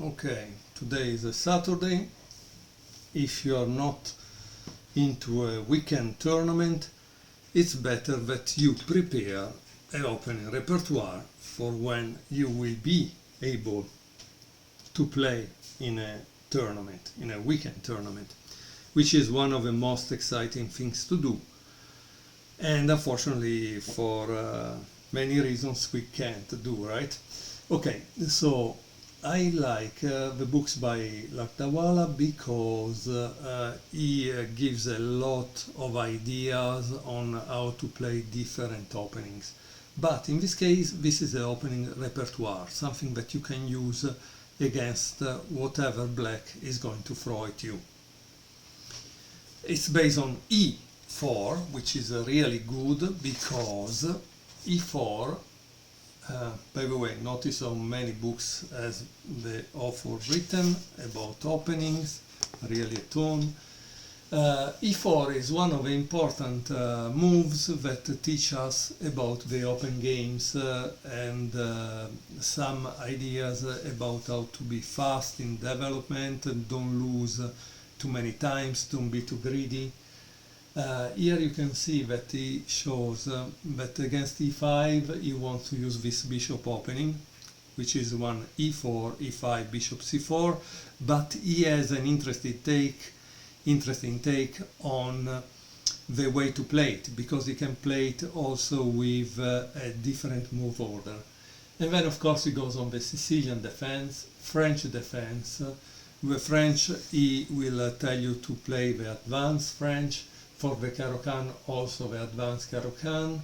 Okay, today is a Saturday. If you are not into a weekend tournament, it's better that you prepare an opening repertoire for when you will be able to play in a tournament, in a weekend tournament, which is one of the most exciting things to do. And unfortunately, for many reasons, we can't do, right? Okay, so I like the books by Lakdawala because he gives a lot of ideas on how to play different openings. But in this case, this is the opening repertoire, something that you can use against whatever black is going to throw at you. It's based on E4, which is really good because E4, by the way, notice how many books has the author written about openings, really a ton. E4 is one of the important moves that teach us about the open games and some ideas about how to be fast in development and don't lose too many times, don't be too greedy. Here you can see that he shows that against e5 he wants to use this bishop opening, which is one e4, e5, bishop c4, but he has an interesting take on the way to play it, because he can play it also with a different move order. And then of course he goes on the Sicilian defense, French defense. With French he will tell you to play the advanced French. For the Caro-Kann, also the advanced Caro-Kann.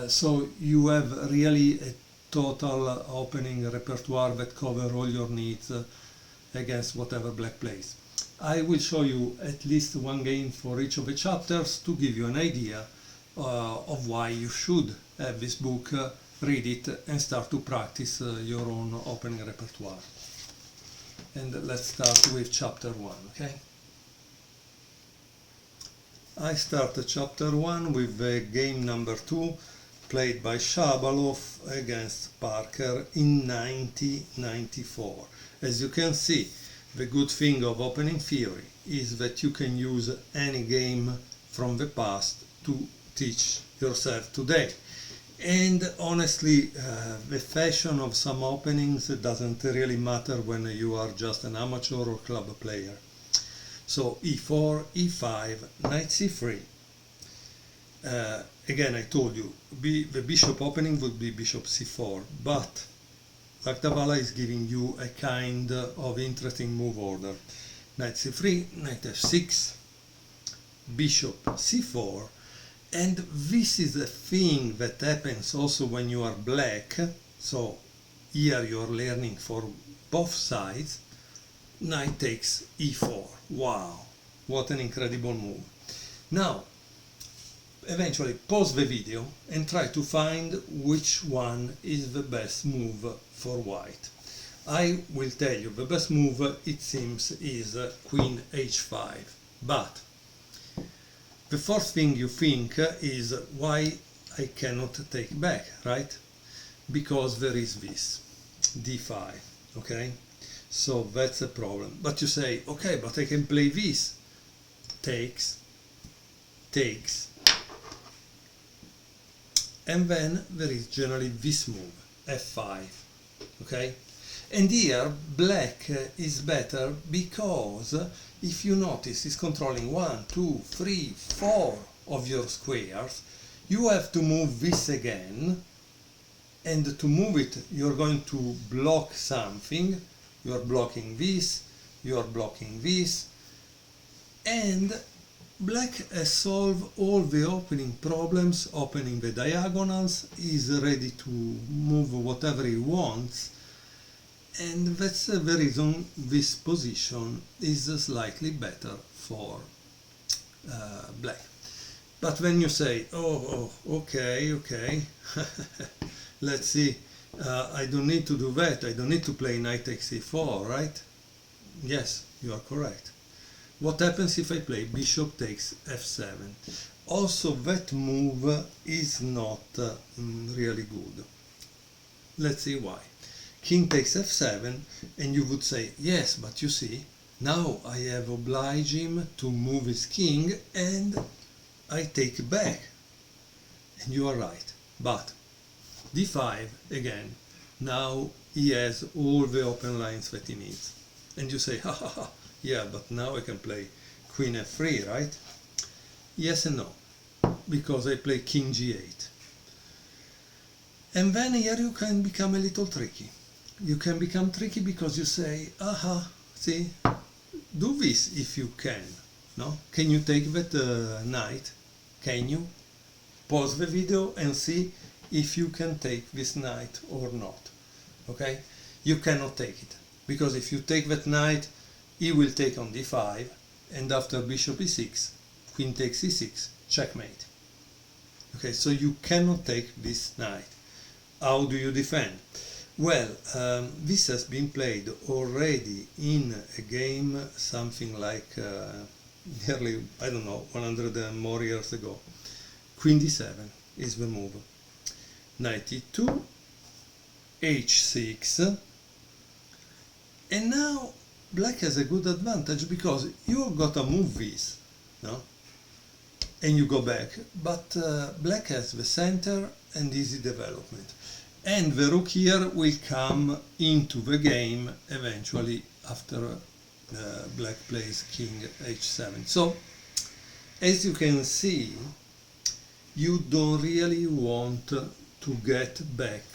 So you have really a total opening repertoire that covers all your needs against whatever black plays. I will show you at least one game for each of the chapters to give you an idea of why you should have this book, read it and start to practice your own opening repertoire. And let's start with chapter 1, okay? I start chapter 1 with game number 2, played by Shabalov against Parker in 1994. As you can see, the good thing of opening theory is that you can use any game from the past to teach yourself today. And honestly, the fashion of some openings doesn't really matter when you are just an amateur or club player. So e4, e5, knight c3. Again, I told you, the bishop opening would be bishop c4, but Lakdawala is giving you a kind of interesting move order. Knight c3, knight f6, bishop c4, and this is a thing that happens also when you are black. So here you are learning for both sides. Knight takes e4. Wow, what an incredible move. Now, eventually pause the video and try to find which one is the best move for white. I will tell you the best move, it seems, is queen h5. But the first thing you think is why I cannot take back, right? Because there is this d5, okay? So that's a problem. But you say, okay, but I can play this. Takes, takes. And then there is generally this move, f5, okay? And here, black is better because if you notice, it's controlling 1, 2, 3, 4 of your squares. You have to move this again, and to move it, you're going to block something. You are blocking this, you are blocking this, and black has solved all the opening problems, opening the diagonals, is ready to move whatever he wants, and that's the reason this position is slightly better for black. But when you say, oh okay, let's see, I don't need to do that, I don't need to play knight takes e4, right? Yes, you are correct. What happens if I play bishop takes f7? Also, that move is not really good. Let's see why. king takes f7, and you would say, yes, but you see, now I have obliged him to move his king and I take back. And you are right, but d5 again, now he has all the open lines that he needs. And you say, ha ha ha, yeah, but now I can play queen f3, right? Yes and no, because I play king g8. And then here you can become a little tricky. You can become tricky because you say, aha, see, do this if you can, no? Can you take that knight? Can you? Pause the video and see if you can take this knight or not, okay? You cannot take it, because if you take that knight, he will take on d5, and after bishop e6, queen takes e6, checkmate. Okay, so you cannot take this knight. How do you defend? Well, this has been played already in a game something like nearly, I don't know, 100 and more years ago. Queen d7 is the move. Knight e2, h6, and now black has a good advantage because you got to move this, no? And you go back, but black has the center and easy development. And the rook here will come into the game eventually after black plays king h7. So, as you can see, you don't really want to get back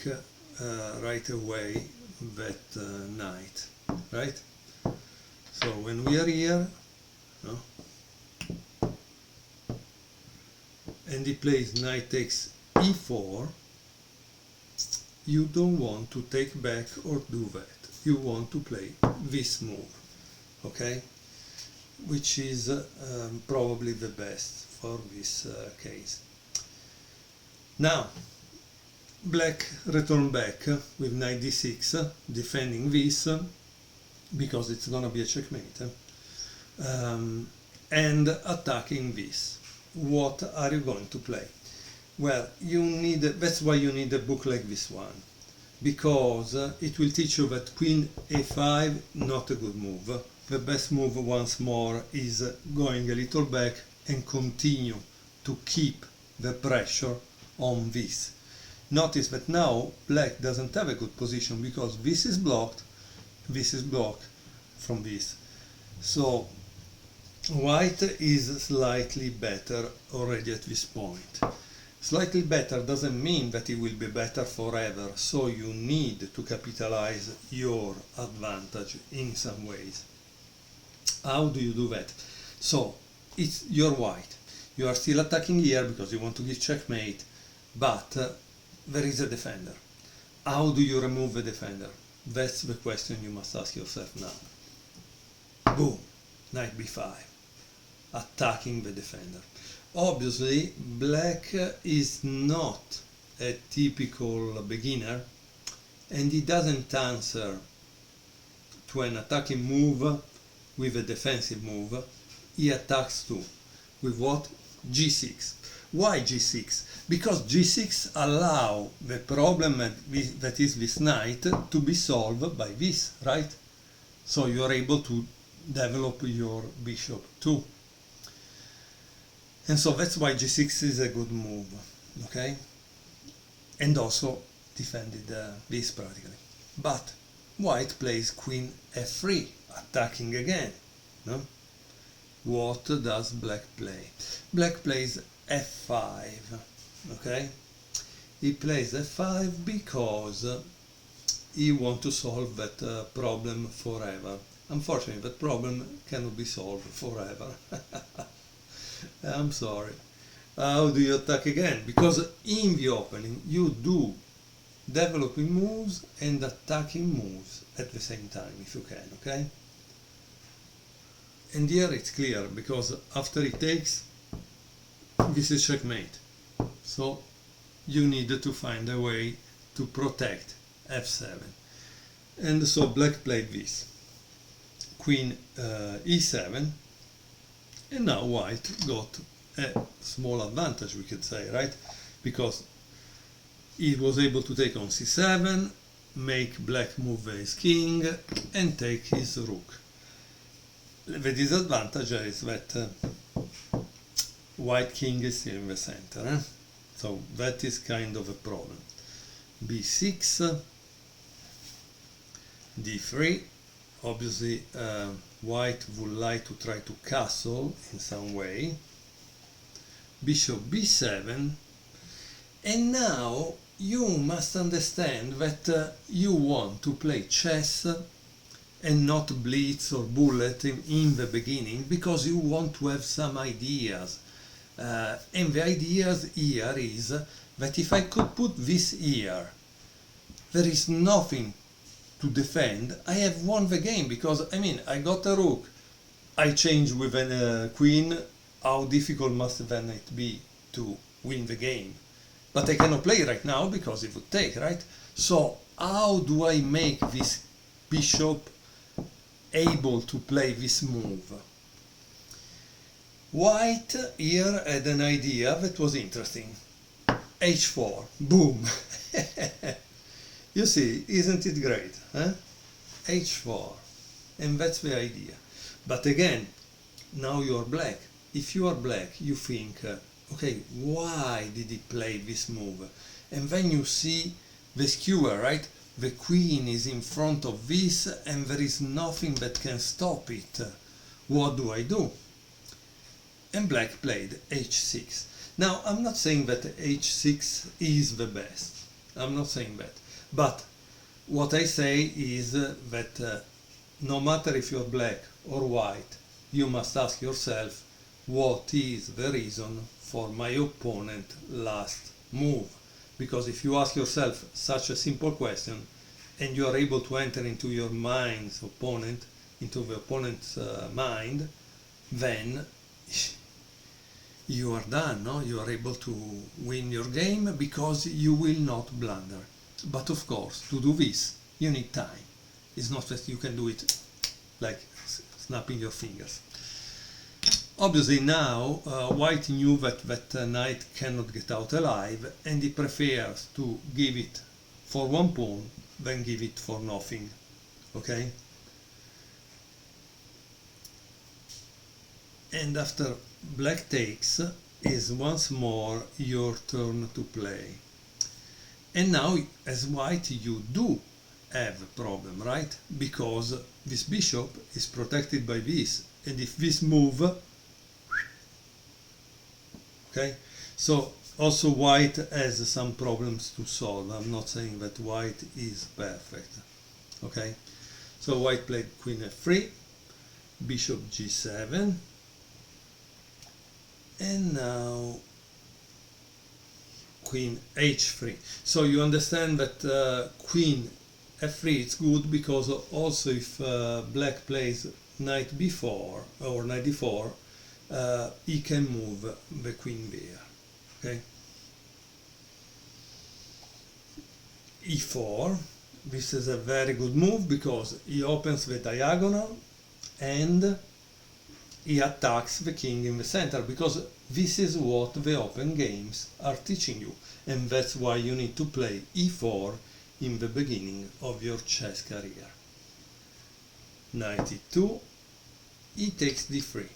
right away that knight, right? So when we are here, no? And he plays knight takes e4, you don't want to take back or do that. You want to play this move, okay? Which is probably the best for this case. Now, black return back with knight d6, defending this, because it's gonna be a checkmate, and attacking this. What are you going to play? Well, that's why you need a book like this one, because it will teach you that queen a5, not a good move. The best move, once more, is going a little back and continue to keep the pressure on this. Notice that now black doesn't have a good position because this is blocked from this. So white is slightly better already at this point. Slightly better doesn't mean that it will be better forever, so you need to capitalize your advantage in some ways. How do you do that? So, you're white. You are still attacking here because you want to give checkmate, but there is a defender. How do you remove the defender? That's the question you must ask yourself now. Boom! Knight b5. Attacking the defender. Obviously, black is not a typical beginner, and he doesn't answer to an attacking move with a defensive move. He attacks too. With what? g6. Why g6? Because g6 allow the problem that is this knight to be solved by this, right? So you are able to develop your bishop too. And so that's why g6 is a good move, okay? And also defended this practically. But white plays queen f3, attacking again, no? What does black play? Black plays f5, okay? He plays f5 because he wants to solve that problem forever. Unfortunately, that problem cannot be solved forever. I'm sorry. How do you attack again? Because in the opening you do developing moves and attacking moves at the same time if you can, okay? And here it's clear because after it takes, this is checkmate. So you need to find a way to protect f7. And so black played this. Queen e7. And now white got a small advantage, we could say, right? Because he was able to take on c7, make black move his king and take his rook. The disadvantage is that white king is still in the center, so that is kind of a problem. b6, d3. Obviously white would like to try to castle in some way. Bishop b7, and now you must understand that you want to play chess and not blitz or bullet in the beginning, because you want to have some ideas. And the ideas here is that if I could put this here, there is nothing to defend. I have won the game, because I mean, I got a rook, I change with a queen. How difficult must then it be to win the game? But I cannot play right now because it would take, right? So how do I make this bishop able to play this move? White here had an idea that was interesting. h4, boom. You see, isn't it great? h4, and that's the idea. But again, now you are black. If you are black, you think, okay, why did he play this move? And then you see the skewer, right? The queen is in front of this and there is nothing that can stop it. What do I do? And black played h6. Now, I'm not saying that h6 is the best. I'm not saying that. But what I say is that no matter if you're black or white, you must ask yourself, what is the reason for my opponent's last move? Because if you ask yourself such a simple question and you are able to enter into your mind's opponent, into the opponent's mind, then you are done, no? You are able to win your game because you will not blunder. But of course, to do this, you need time. It's not that you can do it like snapping your fingers. Obviously now white knew that knight cannot get out alive, and he prefers to give it for one pawn than give it for nothing. Okay? And after black takes, is once more your turn to play. And now as white you do have a problem, right? Because this bishop is protected by this, and if this move, okay, so also white has some problems to solve. I'm not saying that white is perfect. Okay, so white played queen f3, bishop g7, and now queen h3. So you understand that queen f3 is good, because also if black plays knight b4 or knight d4, he can move the queen there. Okay, e4, this is a very good move because he opens the diagonal and he attacks the king in the center, because this is what the open games are teaching you, and that's why you need to play e4 in the beginning of your chess career. Knight e2, he takes d3.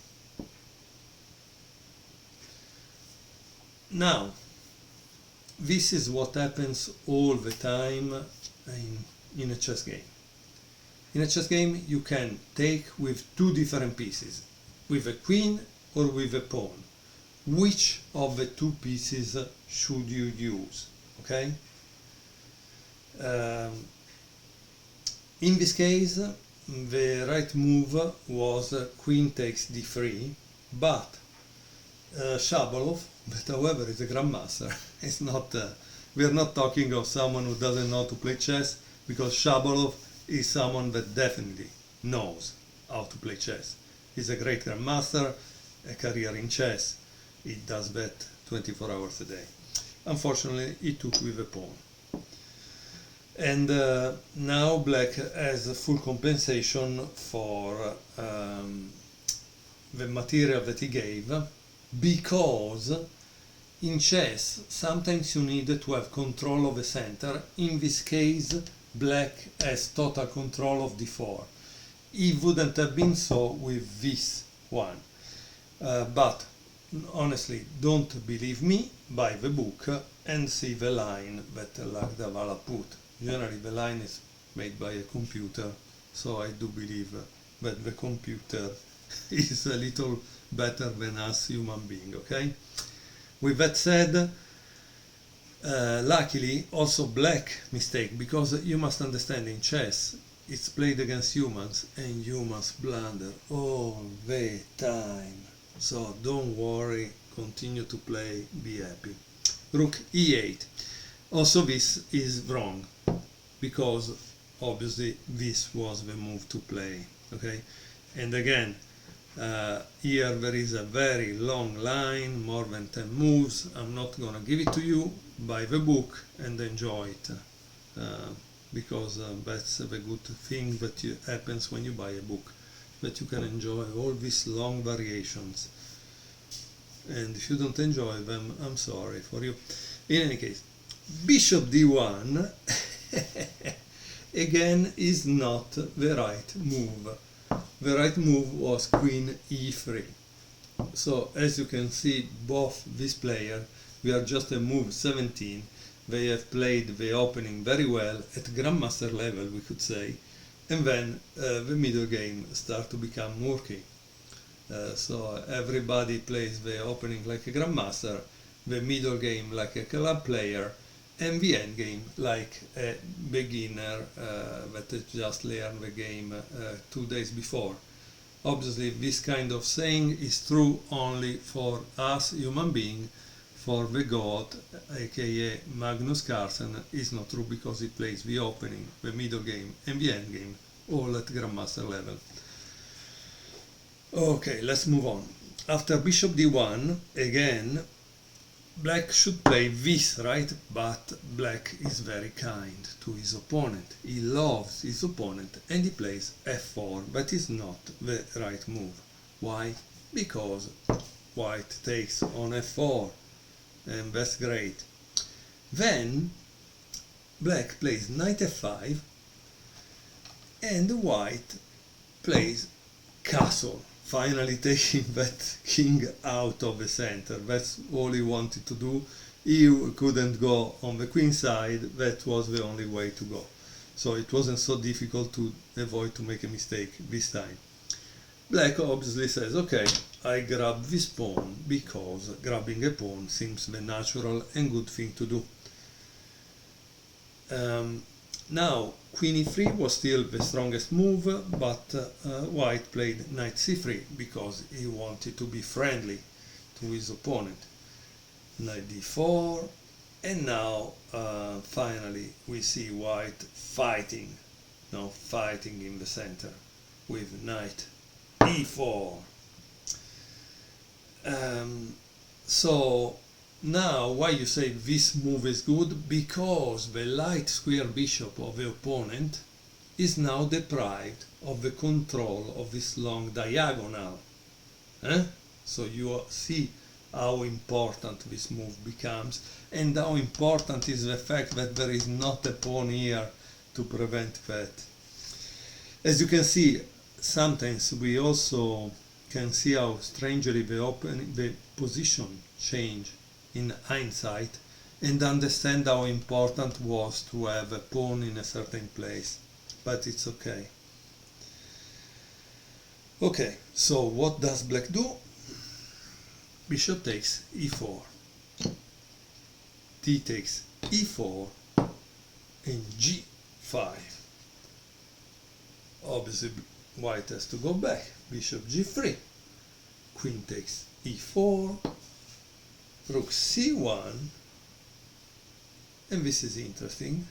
Now, this is what happens all the time in a chess game. In a chess game you can take with two different pieces, with a queen or with a pawn. Which of the two pieces should you use? Okay? In this case, the right move was queen takes d3, but Shabalov, that however is a grandmaster, it's not, we are not talking of someone who doesn't know how to play chess, because Shabalov is someone that definitely knows how to play chess. He's a great grandmaster, a career in chess. He does that 24 hours a day. Unfortunately, he took with a pawn. And now black has a full compensation for the material that he gave, because in chess sometimes you need to have control of the center. In this case black has total control of d4. It wouldn't have been so with this one. But honestly, don't believe me, buy the book and see the line that Lakdawala put. Generally the line is made by a computer, so I do believe that the computer is a little better than us human being, okay? With that said, luckily also black mistake, because you must understand in chess it's played against humans and humans blunder all the time. So don't worry, continue to play, be happy. Rook e8. Also this is wrong, because obviously this was the move to play, okay? And again, here there is a very long line, more than 10 moves. I'm not gonna give it to you. Buy the book and enjoy it, because that's the good thing that happens when you buy a book, that you can enjoy all these long variations. And if you don't enjoy them, I'm sorry for you. In any case, bishop d1 again is not the right move. The right move was queen e3. So as you can see, both this player, we are just a move 17. They have played the opening very well at grandmaster level, we could say, and then the middle game start to become murky. So everybody plays the opening like a grandmaster, the middle game like a club player, and the end game like a beginner that has just learned the game 2 days before. Obviously this kind of saying is true only for us human beings. For the god, aka Magnus Carlsen, is not true, because he plays the opening, the middle game and the end game all at grandmaster level. Okay, let's move on. After bishop d1, again, black should play this, right? But black is very kind to his opponent. He loves his opponent and he plays f4, but is not the right move. Why? Because white takes on f4, and that's great. Then black plays knight f5 and white plays castle, finally taking that king out of the center. That's all he wanted to do. He couldn't go on the queen side, that was the only way to go. So it wasn't so difficult to avoid to make a mistake this time. Black obviously says, okay, I grab this pawn because grabbing a pawn seems the natural and good thing to do. Now, queen e3 was still the strongest move, but white played knight c3 because he wanted to be friendly to his opponent. Knight d4, and now finally we see white fighting in the center with knight e4. So now why you say this move is good? Because the light square bishop of the opponent is now deprived of the control of this long diagonal. So you see how important this move becomes, and how important is the fact that there is not a pawn here to prevent that. As you can see, sometimes we also can see how strangely the position change in hindsight, and understand how important was to have a pawn in a certain place. But it's okay. Okay, so what does black do? Bishop takes e4, d takes e4, and g5. Obviously white has to go back. Bishop g3, queen takes e4, rook c1, and this is interesting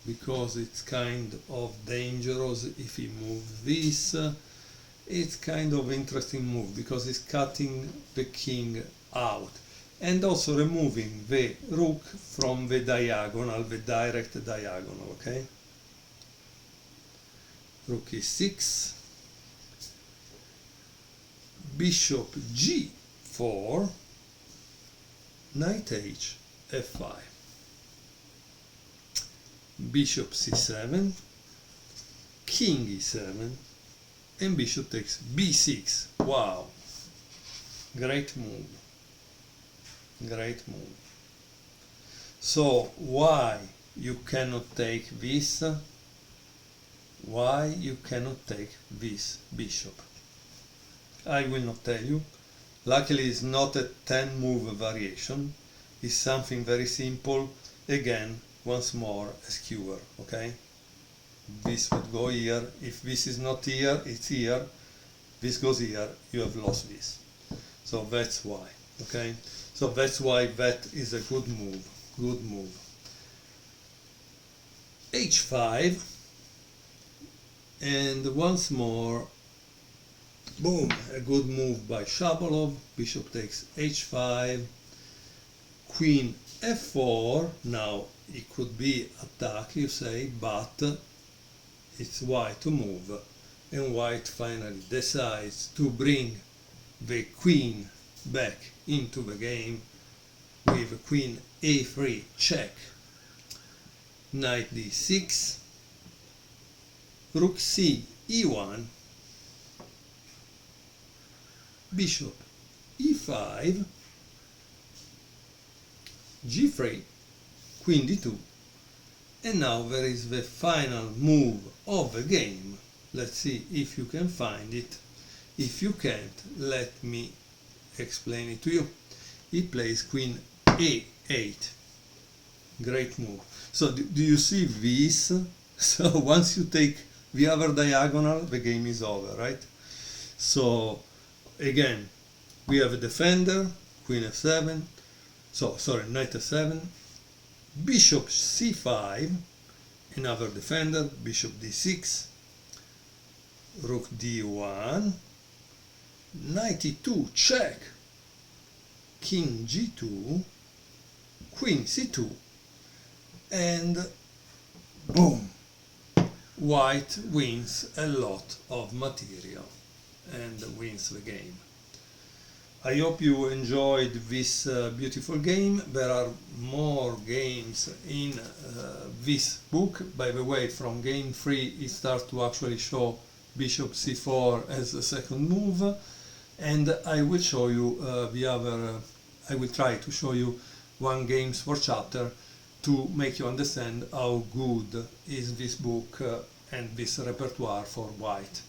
because it's kind of dangerous if he moves this. It's kind of interesting move because it's cutting the king out and also removing the rook from the diagonal, the direct diagonal, okay? Rook e6, bishop g4, knight h, f5. bishop c7, king e7, and bishop takes b6. Wow, great move, great move. So why you cannot take this? Why you cannot take this bishop? I will not tell you. Luckily it's not a 10 move variation, it's something very simple. Again, once more a skewer, okay? This would go here, if this is not here, it's here, this goes here, you have lost this. So that's why, okay? So that's why that is a good move, good move. h5, and once more, boom, a good move by Shabalov, bishop takes h5, queen f4, now it could be attack, you say, but it's white to move, and white finally decides to bring the queen back into the game with queen a3 check, knight d6, rook c e1, bishop e5, g3, queen d2, and now there is the final move of the game. Let's see if you can find it. If you can't, let me explain it to you. He plays queen a8. Great move. So do you see this? So once you take the other diagonal, the game is over, right? So again, we have a defender, queen f7, knight f7, bishop c5, another defender, bishop d6, rook d1, knight e2 check, king g2, queen c2, and boom, white wins a lot of material and wins the game. I hope you enjoyed this beautiful game. There are more games in this book. By the way, from game 3 it starts to actually show bishop c4 as a second move, and I will show you I will try to show you one games per chapter to make you understand how good is this book and this repertoire for white.